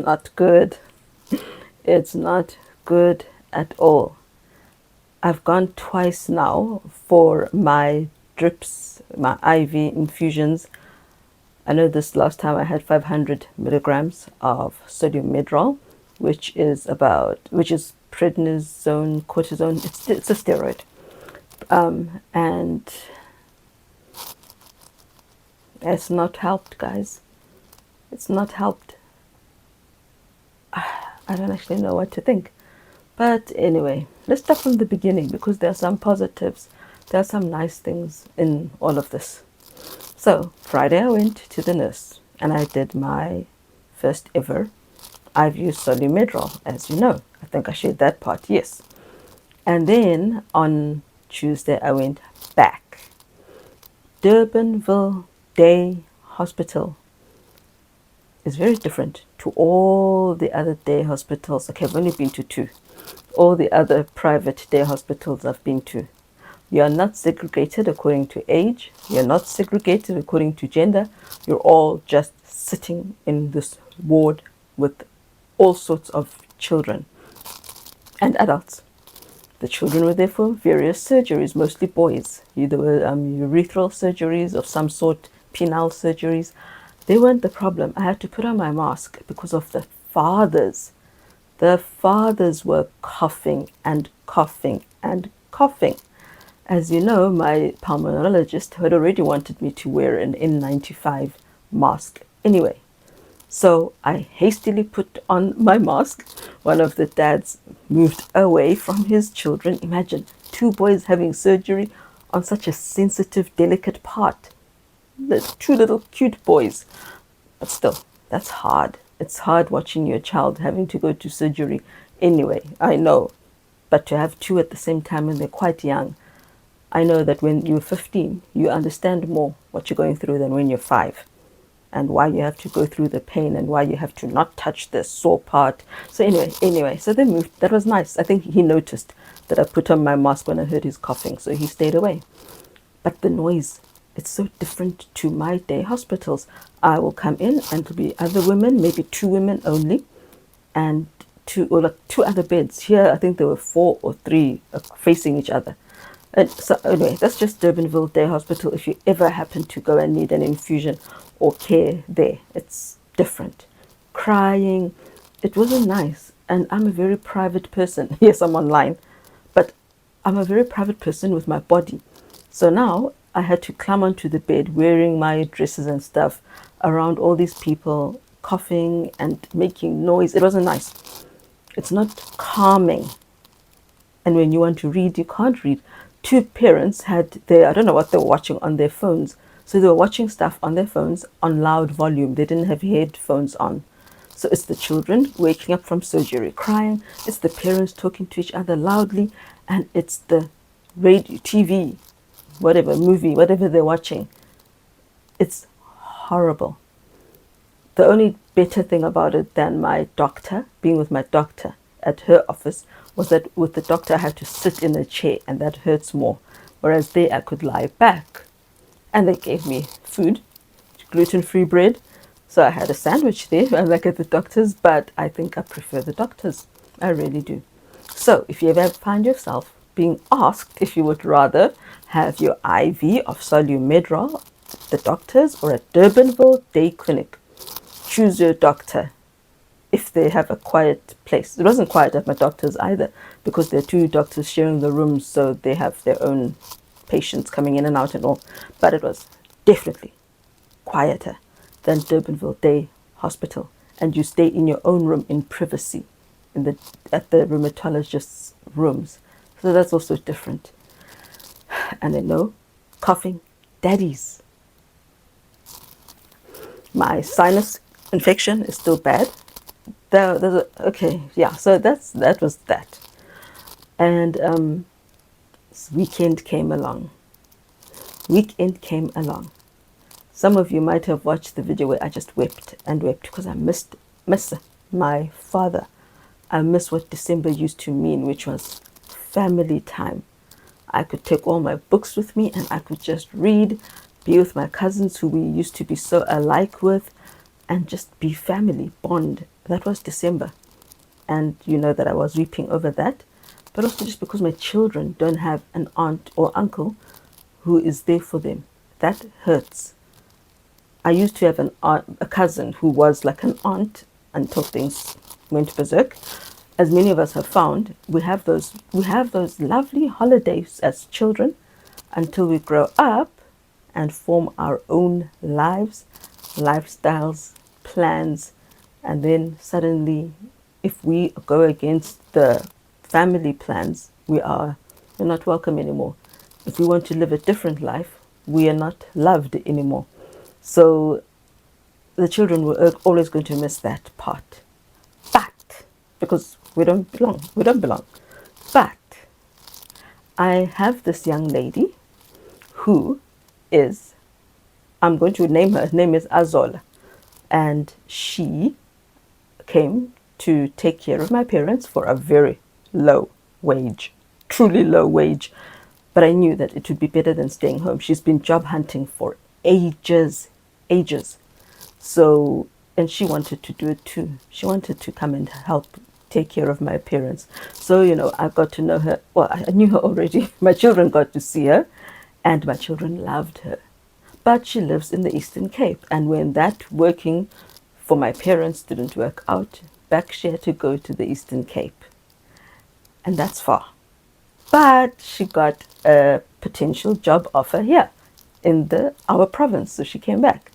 not good. It's not good at all. I've gone twice now for my drips, my IV infusions. I know this last time I had 500 milligrams of sodium medrol, which is prednisone, cortisone. It's a steroid, and it's not helped, guys. It's not helped. I don't actually know what to think. But anyway, let's start from the beginning because there are some positives. There are some nice things in all of this. So, Friday I went to the nurse and I did my first ever IV sodium medrol, as you know. I think I shared that part, yes. And then on Tuesday I went back. Durbanville Day Hospital is very different to all the other day hospitals. Okay, I've only been to two. All the other private day hospitals I've been to. You are not segregated according to age. You're not segregated according to gender. You're all just sitting in this ward with all sorts of children and adults. The children were there for various surgeries, mostly boys. There were urethral surgeries of some sort, penile surgeries. They weren't the problem. I had to put on my mask because of the fathers. The fathers were coughing and coughing and coughing. As you know, my pulmonologist had already wanted me to wear an N95 mask anyway. So I hastily put on my mask. One of the dads moved away from his children. Imagine, two boys having surgery on such a sensitive, delicate part. The two little cute boys. But still, that's hard. It's hard watching your child having to go to surgery anyway, I know. But to have two at the same time when they're quite young, I know that when you're 15, you understand more what you're going through than when you're 5, and why you have to go through the pain and why you have to not touch the sore part. So anyway, so they moved. That was nice. I think he noticed that I put on my mask when I heard his coughing, so he stayed away. But the noise, it's so different to my day hospitals. I will come in and there'll be other women, maybe 2 women only, and two other beds. Here, I think there were 4 or 3 facing each other. And so anyway, that's just Durbanville Day Hospital. If you ever happen to go and need an infusion or care there, it's different. Crying, it wasn't nice. And I'm a very private person. Yes, I'm online, but I'm a very private person with my body. So now I had to climb onto the bed wearing my dresses and stuff around all these people coughing and making noise. It wasn't nice. It's not calming. And when you want to read, you can't read. 2 parents had I don't know what they were watching on their phones. So they were watching stuff on their phones on loud volume. They didn't have headphones on. So it's the children waking up from surgery crying. It's the parents talking to each other loudly. And it's the radio, TV, whatever, movie, whatever they're watching. It's horrible. The only better thing about it than my doctor, being with my doctor at her office, was that with the doctor I had to sit in a chair and that hurts more. Whereas there I could lie back. And they gave me food, gluten-free bread. So I had a sandwich there, like at the doctor's, but I think I prefer the doctor's. I really do. So if you ever find yourself being asked if you would rather have your IV of sodium medrol at the doctor's or at Durbanville Day Clinic, choose your doctor. If they have a quiet place. It wasn't quiet at my doctor's either because there are 2 doctors sharing the rooms, so they have their own patients coming in and out and all. But it was definitely quieter than Durbanville Day Hospital. And you stay in your own room in privacy at the rheumatologist's rooms. So that's also different. And then no coughing daddies. My sinus infection is still bad. Okay, yeah, so that was that. And weekend came along. Some of you might have watched the video where I just wept and wept because I miss my father. I miss what December used to mean, which was family time. I could take all my books with me and I could just read, be with my cousins who we used to be so alike with. and just be family, bond. That was December. And you know that I was weeping over that. But also just because my children don't have an aunt or uncle who is there for them. That hurts. I used to have a cousin who was like an aunt until things went berserk. As many of us have found, we have those lovely holidays as children until we grow up and form our own lives, lifestyles, plans, and then suddenly, if we go against the family plans, we're not welcome anymore. If we want to live a different life, we are not loved anymore. So the children were always going to miss that part. But because we don't belong. But I have this young lady who is, I'm going to name her. Her name is Azol, and she came to take care of my parents for a very low wage, truly low wage. But I knew that it would be better than staying home. She's been job hunting for ages, ages. So, and she wanted to do it too. She wanted to come and help take care of my parents. So, I got to know her. Well, I knew her already. My children got to see her, and my children loved her. But she lives in the Eastern Cape. And when that working for my parents didn't work out, back she had to go to the Eastern Cape. And that's far. But she got a potential job offer here in our province. So she came back.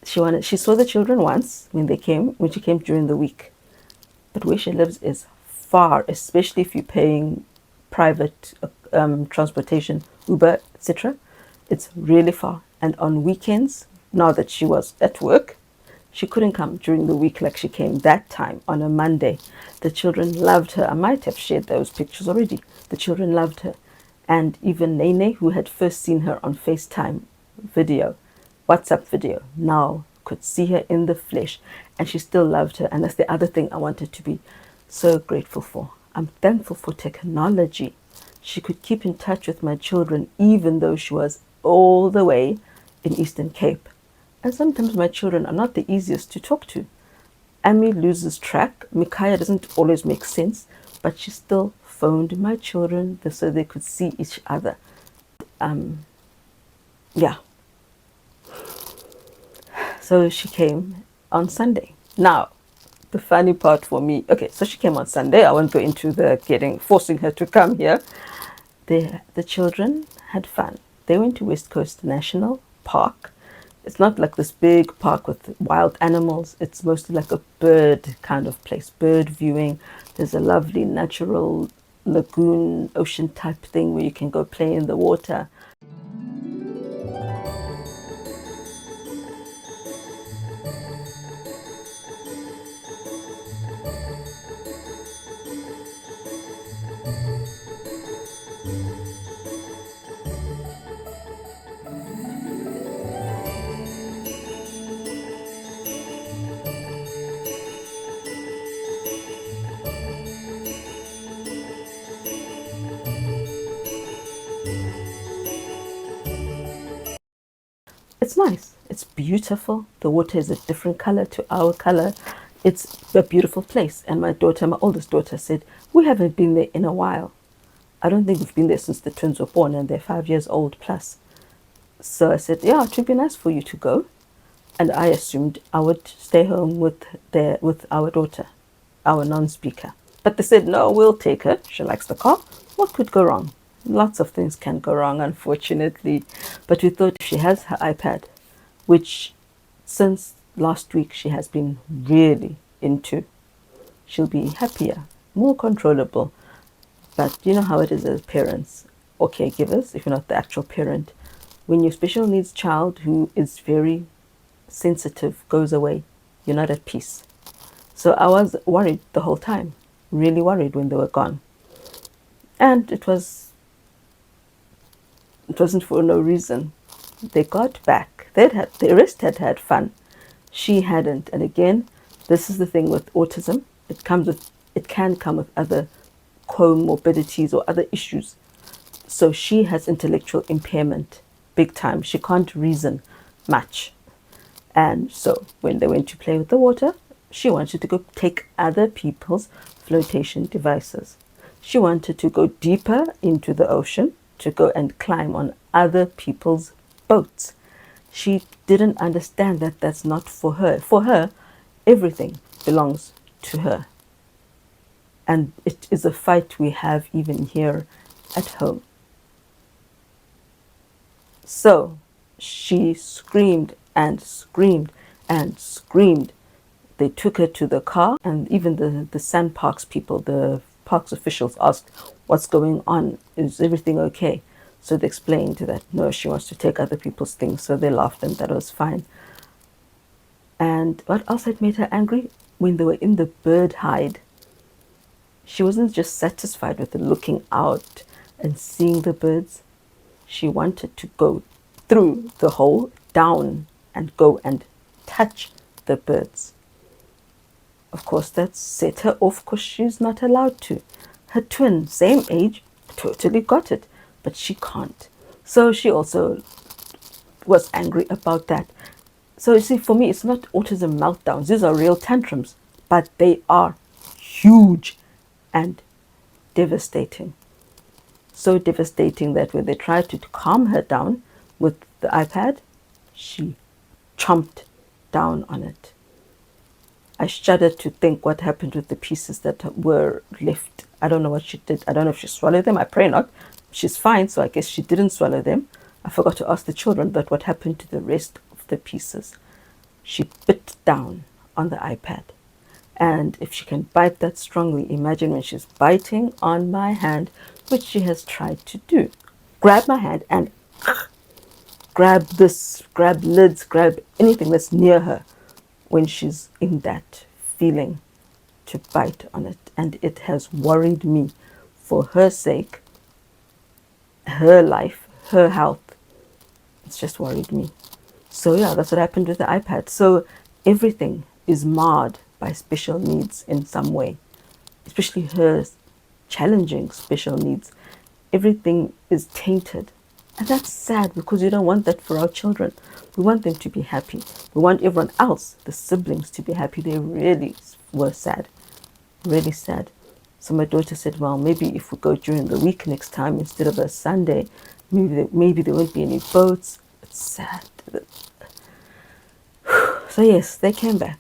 She saw the children once when she came during the week. But where she lives is far, especially if you're paying private transportation, Uber, etc. It's really far. And on weekends, now that she was at work, she couldn't come during the week like she came that time on a Monday. The children loved her. I might have shared those pictures already. The children loved her. And even Nene, who had first seen her on FaceTime video, WhatsApp video, now could see her in the flesh, and she still loved her. And that's the other thing I wanted to be so grateful for. I'm thankful for technology. She could keep in touch with my children even though she was all the way in Eastern Cape. And sometimes my children are not the easiest to talk to. Amy loses track. Mikaya doesn't always make sense, but she still phoned my children so they could see each other. Yeah. So she came on Sunday. Now, the funny part for me, okay, so she came on Sunday. I won't go into forcing her to come here. The children had fun. They went to West Coast National Park. It's not like this big park with wild animals. It's mostly like a bird kind of place, bird viewing. There's a lovely natural lagoon, ocean type thing where you can go play in the water. It's nice. It's beautiful. The water is a different color to our color. It's a beautiful place. And my oldest daughter, said, we haven't been there in a while. I don't think we've been there since the twins were born, and they're 5 years old plus. So I said, yeah, it would be nice for you to go. And I assumed I would stay home with our daughter, our non-speaker. But they said, no, we'll take her. She likes the car. What could go wrong? Lots of things can go wrong, unfortunately. But we thought if she has her iPad, which since last week she has been really into, she'll be happier, more controllable. But you know how it is as parents or caregivers, if you're not the actual parent. When your special needs child who is very sensitive goes away, you're not at peace. So I was worried the whole time, really worried when they were gone. And it wasn't for no reason. They got back. The rest had fun. She hadn't. And again, this is the thing with autism. It can come with other comorbidities or other issues. So she has intellectual impairment, big time. She can't reason much. And so when they went to play with the water, she wanted to go take other people's flotation devices. She wanted to go deeper into the ocean to go and climb on other people's boats. She didn't understand that that's not for her. For her, everything belongs to her. And it is a fight we have even here at home. So she screamed and screamed and screamed. They took her to the car, and even the Sand Parks people, the parks officials, asked, "What's going on? Is everything okay?" So they explained that no, she wants to take other people's things. So they laughed, and that was fine. And what else had made her angry? When they were in the bird hide, she wasn't just satisfied with looking out and seeing the birds. She wanted to go through the hole, down, and go and touch the birds. Of course, that set her off because she's not allowed to. Her twin, same age, totally got it, but she can't. So she also was angry about that. So you see, for me, it's not autism meltdowns. These are real tantrums, but they are huge and devastating. So devastating that when they tried to calm her down with the iPad, she chomped down on it. I shudder to think what happened with the pieces that were left. I don't know what she did. I don't know if she swallowed them. I pray not. She's fine, so I guess she didn't swallow them. I forgot to ask the children, but what happened to the rest of the pieces? She bit down on the iPad. And if she can bite that strongly, imagine when she's biting on my hand, which she has tried to do. Grab my hand and grab this, grab lids, grab anything that's near her when she's in that feeling to bite on it. And it has worried me for her sake, her life, her health. It's just worried me. So yeah, that's what happened with the iPad. So everything is marred by special needs in some way, especially her challenging special needs. Everything is tainted. And that's sad because we don't want that for our children. We want them to be happy. We want everyone else, the siblings, to be happy. They really were sad, really sad. So my daughter said, well, maybe if we go during the week next time instead of a Sunday, maybe there won't be any boats. It's sad. So yes, they came back.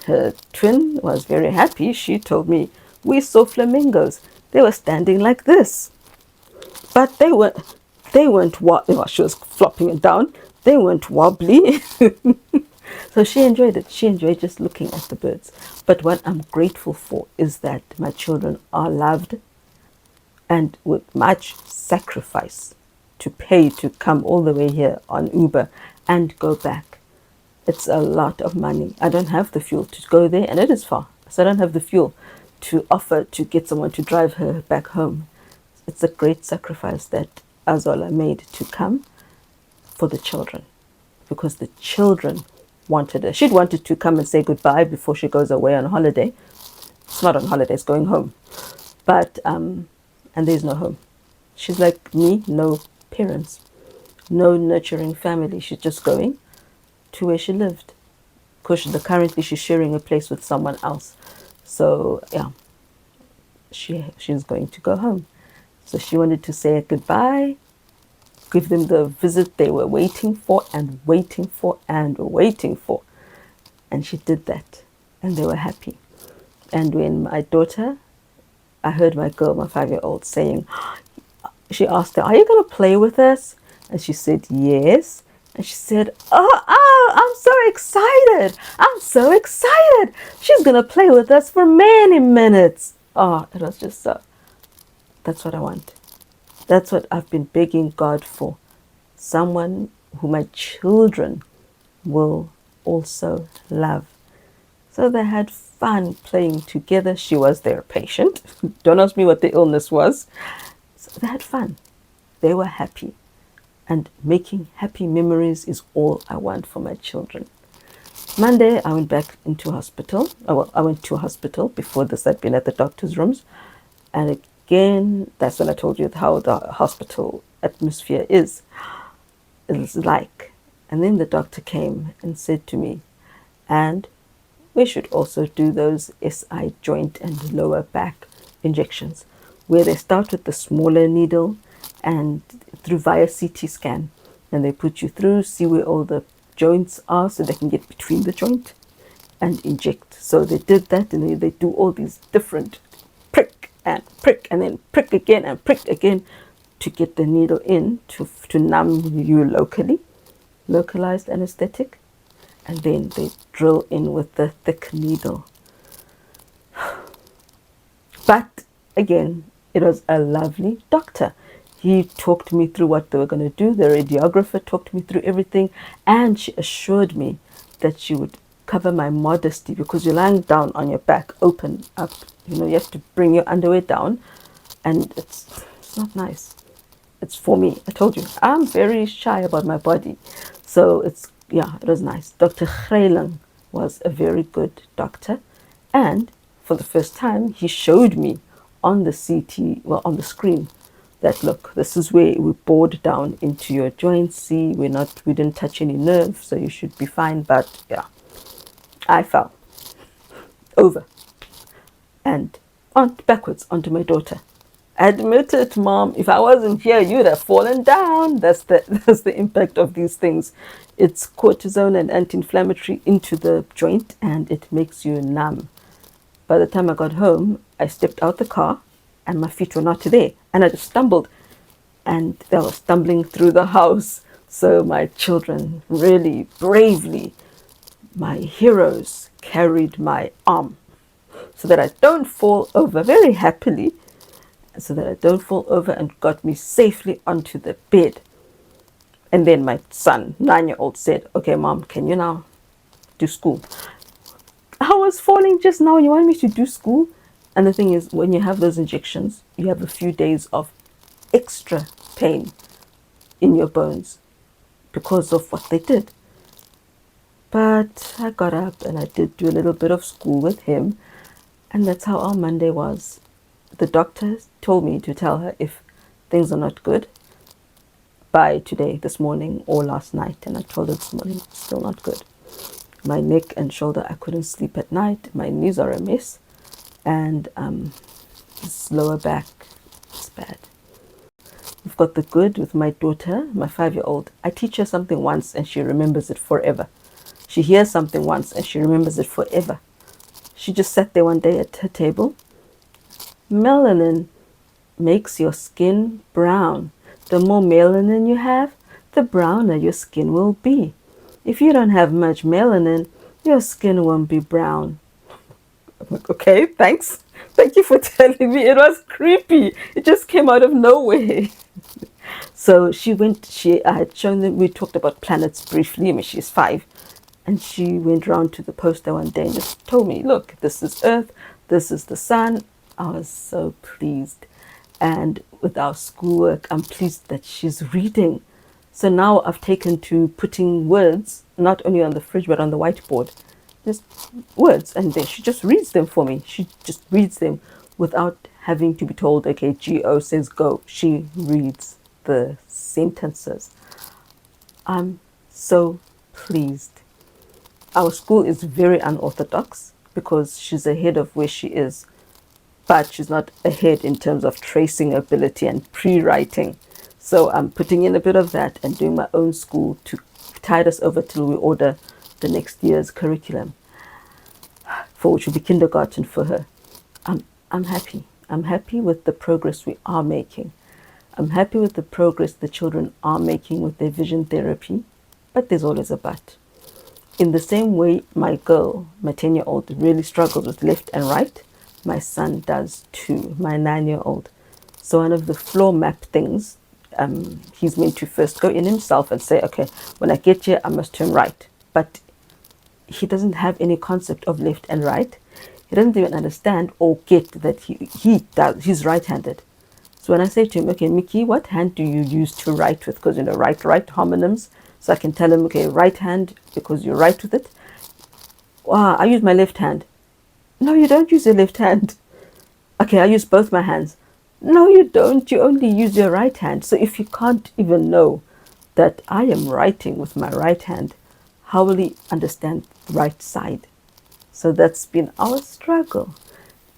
Her twin was very happy. She told me, we saw flamingos. They were standing like this. But they weren't well, she was flopping it down. They weren't wobbly. So she enjoyed it. She enjoyed just looking at the birds. But what I'm grateful for is that my children are loved, and with much sacrifice to pay to come all the way here on Uber and go back. It's a lot of money. I don't have the fuel to go there, and it is far. So I don't have the fuel to offer to get someone to drive her back home. It's a great sacrifice that Azola made to come for the children, because the children wanted her. She'd wanted to come and say goodbye before she goes away on holiday. It's not on holiday, it's going home. But, and there's no home. She's like me, no parents, no nurturing family. She's just going to where she lived, because currently she's sharing a place with someone else. So, yeah, she's going to go home. So she wanted to say goodbye, give them the visit they were waiting for and waiting for and waiting for. And she did that, and they were happy. And when my daughter, I heard my girl, my 5-year-old, saying, she asked her, are you going to play with us? And she said, yes. And she said, oh, I'm so excited. I'm so excited. She's going to play with us for many minutes. Oh, it was just so. That's what I want. That's what I've been begging God for. Someone who my children will also love. So they had fun playing together. She was their patient. Don't ask me what the illness was. So they had fun. They were happy. And making happy memories is all I want for my children. Monday, I went back into hospital. I went to a hospital. Before this, I'd been at the doctor's rooms. And again, that's when I told you how the hospital atmosphere is like. And then the doctor came and said to me, and we should also do those SI joint and lower back injections, where they start with the smaller needle and through via CT scan, and they put you through, see where all the joints are so they can get between the joint and inject. So they did that, and they do all these different prick and then prick again and prick again to get the needle in to numb you localized anesthetic, and then they drill in with the thick needle. But again, it was a lovely doctor. He talked me through what they were going to do. The radiographer talked me through everything, and she assured me that she would cover my modesty, because you're lying down on your back, open up. You have to bring your underwear down, and it's not nice. It's for me. I told you, I'm very shy about my body. So it was nice. Dr. Khreiling was a very good doctor. And for the first time, he showed me on the CT, on the screen, that look, this is where we bored down into your joints. See, we didn't touch any nerve, so you should be fine. But yeah, I fell over and backwards onto my daughter. Admit it, Mom. If I wasn't here, you'd have fallen down. That's the impact of these things. It's cortisone and anti-inflammatory into the joint, and it makes you numb. By the time I got home, I stepped out the car, and my feet were not there, and I just stumbled, and they were stumbling through the house. So my children really bravely, my heroes, carried my arm so that I don't fall over, very happily, so that I don't fall over, and got me safely onto the bed. And then my son, 9-year-old, said, okay, Mom, can you now do school? I was falling just now. You want me to do school? And the thing is, when you have those injections, you have a few days of extra pain in your bones because of what they did. But I got up and I did do a little bit of school with him. And that's how our Monday was. The doctor told me to tell her if things are not good by today, this morning, or last night. And I told her this morning, still not good. My neck and shoulder, I couldn't sleep at night. My knees are a mess. And this lower back is bad. We've got the good with my daughter, my 5-year-old. I teach her something once and she remembers it forever. She hears something once and she remembers it forever. She just sat there one day at her table. Melanin makes your skin brown. The more melanin you have, the browner your skin will be. If you don't have much melanin, your skin won't be brown. I'm like, okay, thanks. Thank you for telling me. It was creepy. It just came out of nowhere. So I had shown them, we talked about planets briefly. I mean, she's 5. And she went round to the poster one day and just told me, look, this is Earth, this is the sun. I was so pleased. And with our schoolwork, I'm pleased that she's reading. So now I've taken to putting words, not only on the fridge, but on the whiteboard. Just words. And then she just reads them for me. She just reads them without having to be told, okay, G-O says go. She reads the sentences. I'm so pleased. Our school is very unorthodox because she's ahead of where she is, but she's not ahead in terms of tracing ability and pre-writing. So I'm putting in a bit of that and doing my own school to tide us over till we order the next year's curriculum, for which will be kindergarten for her. I'm happy. I'm happy with the progress we are making. I'm happy with the progress the children are making with their vision therapy, but there's always a but. In the same way my girl, my 10-year-old, really struggles with left and right, my son does too, my 9-year-old. So one of the floor map things, he's meant to first go in himself and say, okay, when I get here, I must turn right. But he doesn't have any concept of left and right. He doesn't even understand or get that he's right-handed. So when I say to him, okay, Mickey, what hand do you use to write with? Because, right homonyms. So I can tell him, okay, right hand, because you write with it. I use my left hand. No, you don't use your left hand. Okay, I use both my hands. No, you don't. You only use your right hand. So if you can't even know that I am writing with my right hand, how will he understand right side? So that's been our struggle.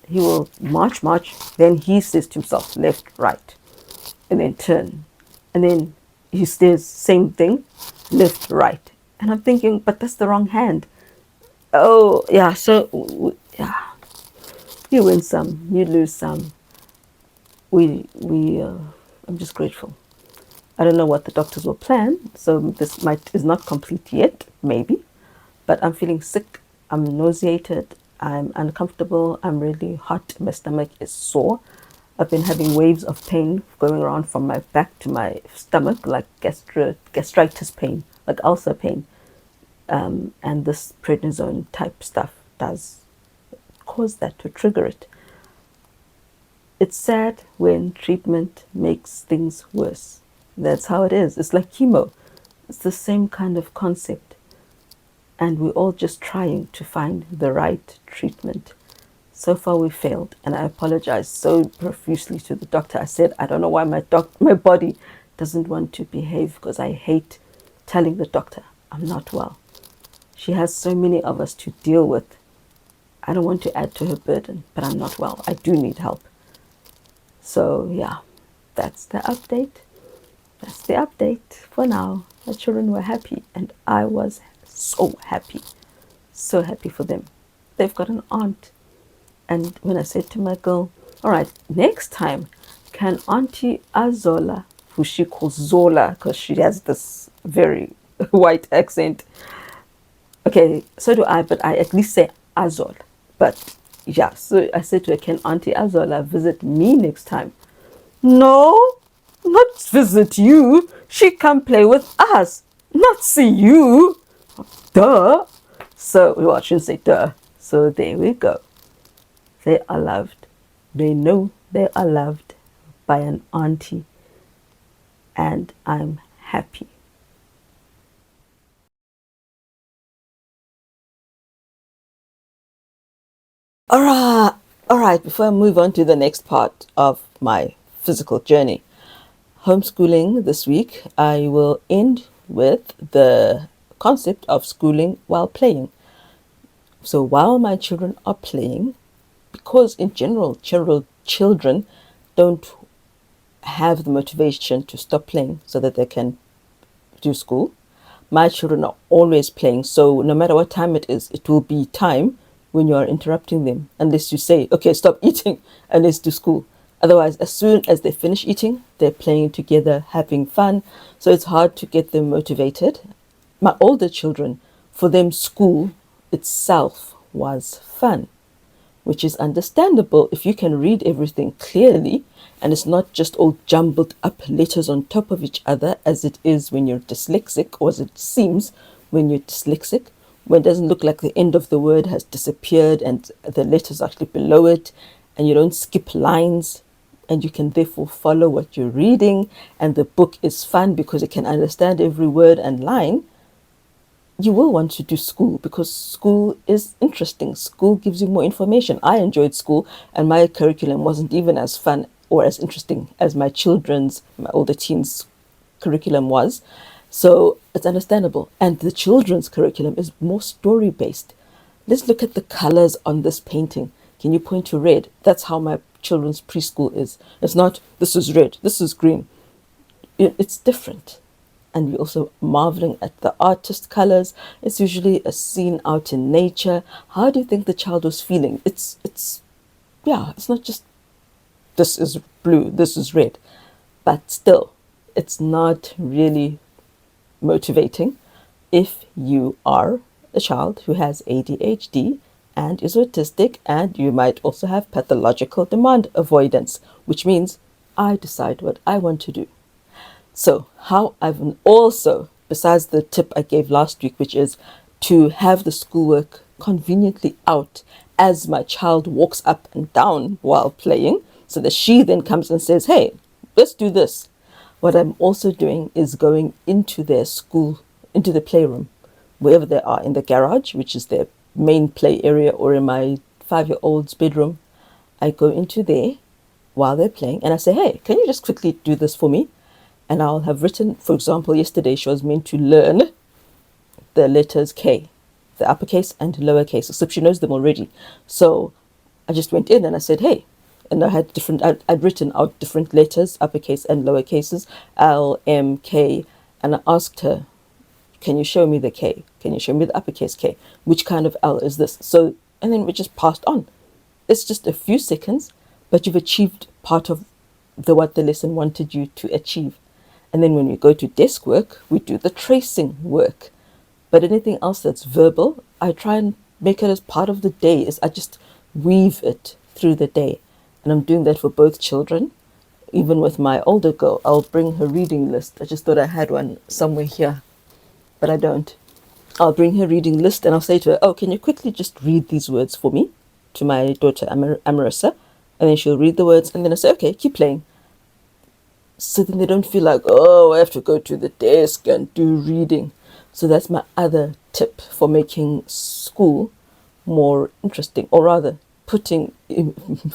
He will march, then he says to himself, left, right, and then turn. And then he says, same thing, left, right. And I'm thinking, but that's the wrong hand. Oh, yeah, so, yeah, you win some, you lose some. I'm just grateful. I don't know what the doctors will plan, so this is not complete yet, maybe. But I'm feeling sick. I'm nauseated. I'm uncomfortable. I'm really hot. My stomach is sore. I've been having waves of pain going around from my back to my stomach, like gastritis pain, like ulcer pain. And this prednisone type stuff does cause that, to trigger it. It's sad when treatment makes things worse. That's how it is. It's like chemo. It's the same kind of concept. And we're all just trying to find the right treatment. So far we failed, and I apologize so profusely to the doctor. I said, I don't know why my body doesn't want to behave, because I hate telling the doctor I'm not well. She has so many of us to deal with. I don't want to add to her burden, but I'm not well. I do need help. So yeah, that's the update. That's the update for now. My children were happy, and I was so happy. So happy for them. They've got an aunt. And when I said to my girl, all right, next time, can Auntie Azola, who she calls Zola because she has this very white accent. Okay, so do I, but I at least say Azol. But yeah, so I said to her, can Auntie Azola visit me next time? No, not visit you. She come play with us, not see you. Duh. So, well, I shouldn't say duh. So there we go. They are loved. They know they are loved by an auntie. And I'm happy. All right, before I move on to the next part of my physical journey, homeschooling this week, I will end with the concept of schooling while playing. So while my children are playing, because in general, children don't have the motivation to stop playing so that they can do school. My children are always playing, so no matter what time it is, it will be time when you are interrupting them, unless you say, okay, stop eating and let's do school. Otherwise, as soon as they finish eating, they're playing together, having fun. So it's hard to get them motivated. My older children, for them, school itself was fun, which is understandable if you can read everything clearly and it's not just all jumbled up letters on top of each other as it is when you're dyslexic, or as it seems when you're dyslexic, when it doesn't look like the end of the word has disappeared and the letters are actually below it, and you don't skip lines, and you can therefore follow what you're reading, and the book is fun because it can understand every word and line. You will want to do school because school is interesting. School gives you more information. I enjoyed school, and my curriculum wasn't even as fun or as interesting as my older teens' curriculum was. So it's understandable. And the children's curriculum is more story based. Let's look at the colors on this painting. Can you point to red? That's how my children's preschool is. It's not, this is red, this is green. It's different. And we're also marveling at the artist colors. It's usually a scene out in nature. How do you think the child was feeling? It's not just this is blue, this is red. But still, it's not really motivating if you are a child who has ADHD and is autistic, and you might also have pathological demand avoidance, which means I decide what I want to do. So how I've also, besides the tip I gave last week, which is to have the schoolwork conveniently out as my child walks up and down while playing, so that she then comes and says, hey, let's do this. What I'm also doing is going into their school, into the playroom, wherever they are, in the garage, which is their main play area, or in my 5-year-old's bedroom. I go into there while they're playing and I say, hey, can you just quickly do this for me? and I'll have written, for example, yesterday she was meant to learn the letters K, the uppercase and lowercase, so she knows them already. So I just went in and I said, hey, and I had I'd written out different letters, uppercase and lower cases, L, M, K, and I asked her, can you show me the K? Can you show me the uppercase K? Which kind of L is this? So, and then we just passed on. It's just a few seconds, but you've achieved part of what the lesson wanted you to achieve. And then when we go to desk work, we do the tracing work. But anything else that's verbal, I try and make it as part of the day. Is I just weave it through the day. And I'm doing that for both children. Even with my older girl, I'll bring her reading list. I just thought I had one somewhere here, but I don't. I'll bring her reading list and I'll say to her, oh, can you quickly just read these words for me? To my daughter, Amarissa. And then she'll read the words and then I say, okay, keep playing. So then they don't feel like, oh, I have to go to the desk and do reading. So that's my other tip for making school more interesting, or rather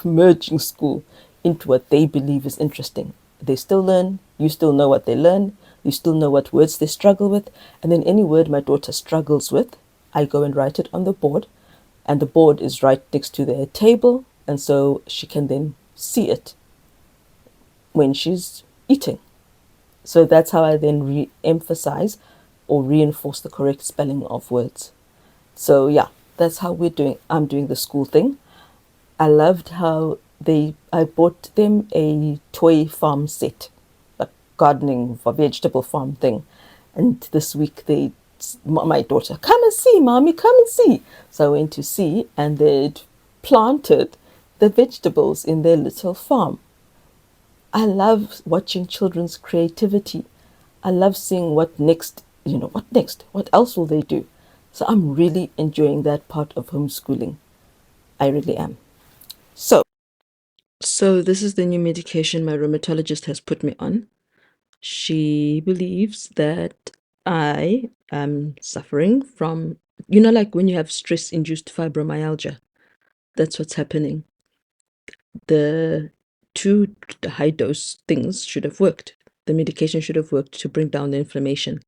merging school into what they believe is interesting. They still learn, you still know what they learn, you still know what words they struggle with, and then any word my daughter struggles with, I go and write it on the board, and the board is right next to their table, and so she can then see it when she's eating. So that's how I then re-emphasize or reinforce the correct spelling of words. So yeah, that's how I'm doing the school thing. I loved how I bought them a toy farm set, a gardening for vegetable farm thing. And this week my daughter, come and see, mommy, come and see. So I went to see, and they'd planted the vegetables in their little farm. I love watching children's creativity. I love seeing what next, what next? What else will they do? So I'm really enjoying that part of homeschooling. I really am. So this is the new medication my rheumatologist has put me on. She believes that I am suffering from, like when you have stress-induced fibromyalgia. That's what's happening. The two high-dose things should have worked. The medication should have worked to bring down the inflammation.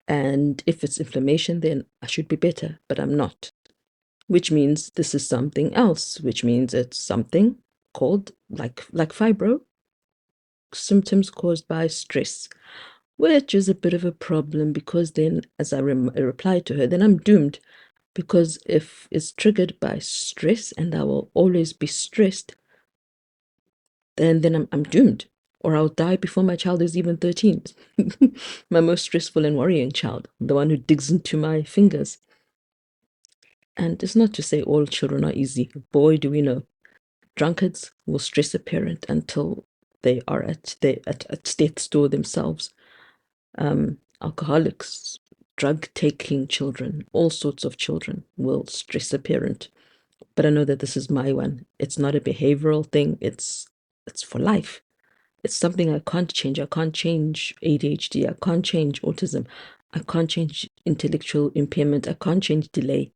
And if it's inflammation, then I should be better, but I'm not. Which means this is something else, which means it's something called like fibro, symptoms caused by stress, which is a bit of a problem because then, as I replied to her, then I'm doomed, because if it's triggered by stress and I will always be stressed, then I'm doomed, or I'll die before my child is even 13. My most stressful and worrying child, the one who digs into my fingers. And it's not to say all children are easy. Boy, do we know. Drunkards will stress a parent until they are at death's door themselves. Alcoholics, drug-taking children, all sorts of children will stress a parent. But I know that this is my one. It's not a behavioral thing. It's for life. It's something I can't change. I can't change ADHD. I can't change autism. I can't change intellectual impairment. I can't change delay.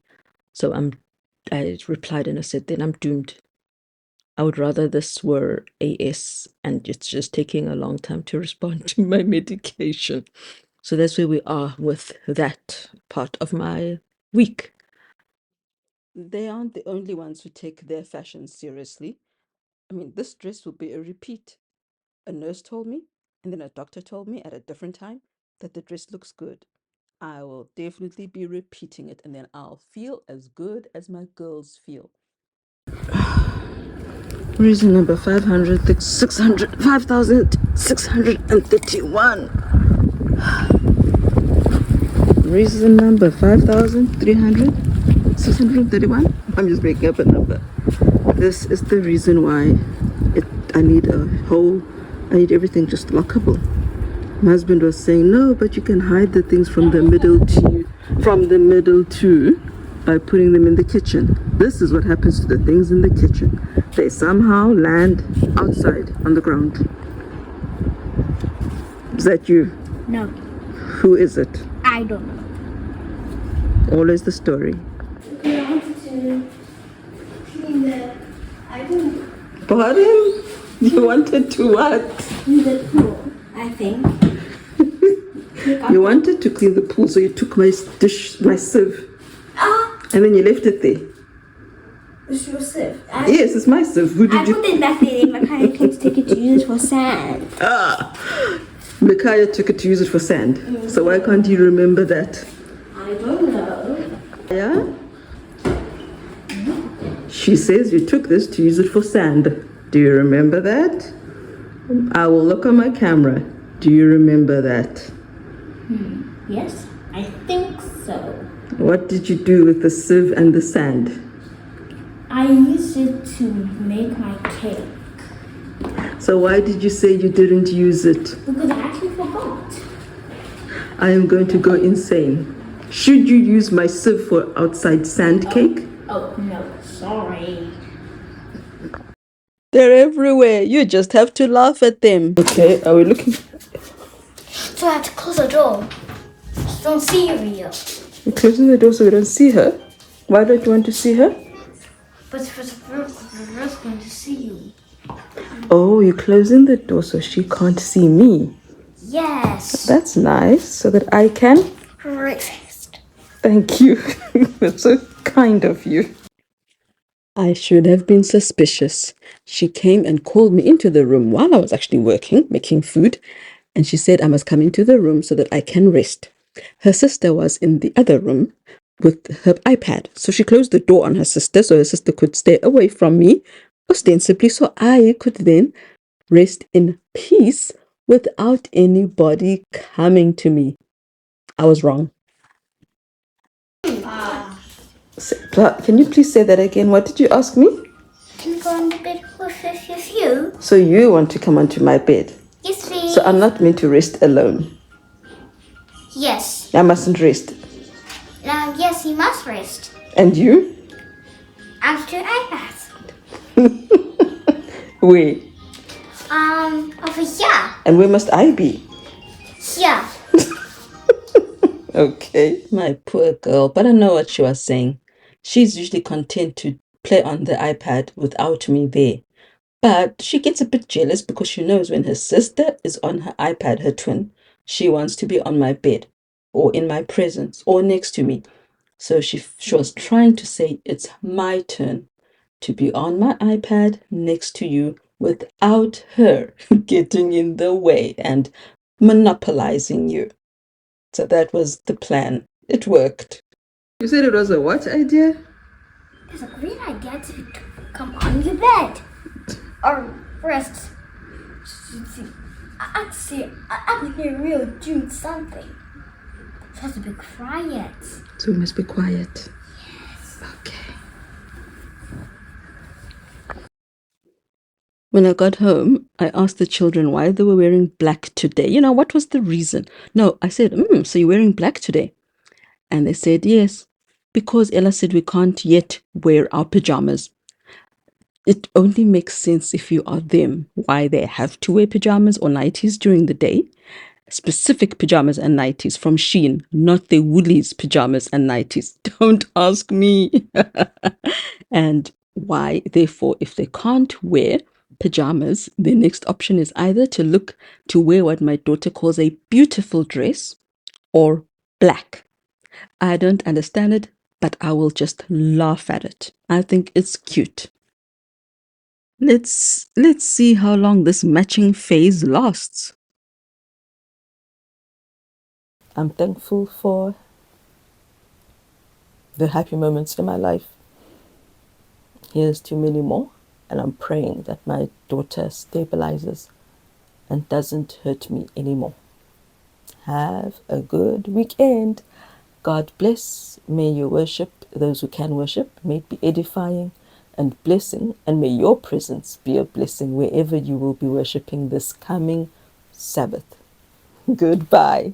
So I replied and I said, then I'm doomed. I would rather this were AS and it's just taking a long time to respond to my medication. So that's where we are with that part of my week. They aren't the only ones who take their fashion seriously. I mean, this dress will be a repeat. A nurse told me, and then a doctor told me at a different time that the dress looks good. I will definitely be repeating it, and then I'll feel as good as my girls feel. Reason number 5,631. Reason number 5,631. I'm just making up a number. This is the reason why I need everything just lockable. My husband was saying, no, but you can hide the things from the middle too by putting them in the kitchen. This is what happens to the things in the kitchen. They somehow land outside on the ground. Is that you? No. Who is it? I don't know. Always the story. I wanted to clean the... I don't... Pardon? You wanted to what? Clean the pool, I think. You wanted to clean the pool, so you took my dish, my sieve, and then you left it there. It's your sieve. Yes, it's my sieve. Who did I put it back there. My parents came to take it to use it for sand. Micaiah took it to use it for sand. So why can't you remember that? I don't know. Yeah? She says you took this to use it for sand. Do you remember that? I will look on my camera. Do you remember that? Yes, I think so. What did you do with the sieve and the sand? I used it to make my cake So why did you say you didn't use it? because I actually forgot. I am going to go insane. Should you use my sieve for outside sand cake? Oh no, sorry. They're everywhere. You just have to laugh at them. Okay, are we looking? So I have to close the door. Just don't see Rio. We're closing the door so we don't see her. Why don't you want to see her? But we're going to see you. Oh, you're closing the door so she can't see me. Yes. That's nice, so that I can. Racist. Thank you. That's so kind of you. I should have been suspicious. She came and called me into the room while I was actually working, making food, and she said I must come into the room so that I can rest. Her sister was in the other room with her iPad, so she closed the door on her sister so her sister could stay away from me, ostensibly so I could then rest in peace without anybody coming to me. I was wrong. Can you please say that again? What did you ask me? Can you go on the bed with you? So you want to come onto my bed? Yes, please. So I'm not meant to rest alone. Yes. I mustn't rest. Yes, you must rest. And you? After iPads. Where? Over here. And where must I be? Here. Okay. My poor girl, but I know what she was saying. She's usually content to play on the iPad without me there. But she gets a bit jealous because she knows when her sister is on her iPad, her twin, she wants to be on my bed or in my presence or next to me. So she was trying to say it's my turn to be on my iPad next to you without her getting in the way and monopolizing you. So that was the plan. It worked. You said it was a what idea? It's a great idea to come on your bed. Or rest. I can hear Rio doing something. It has to be quiet. So we must be quiet. Yes. Okay. When I got home, I asked the children why they were wearing black today. You know, what was the reason? No, I said, so you're wearing black today? And they said, yes, because Ella said we can't yet wear our pajamas. It only makes sense if you are them, why they have to wear pajamas or nighties during the day. Specific pajamas and nighties from Shein, not the Woolies pajamas and nighties. Don't ask me. And why, therefore, if they can't wear pajamas, the next option is either to wear what my daughter calls a beautiful dress or black. I don't understand it, but I will just laugh at it. I think it's cute. Let's see how long this matching phase lasts. I'm thankful for the happy moments in my life. Here's to many more, and I'm praying that my daughter stabilizes and doesn't hurt me anymore. Have a good weekend. God bless. May you worship those who can worship. May it be edifying and blessing, and may your presence be a blessing wherever you will be worshiping this coming Sabbath. Goodbye.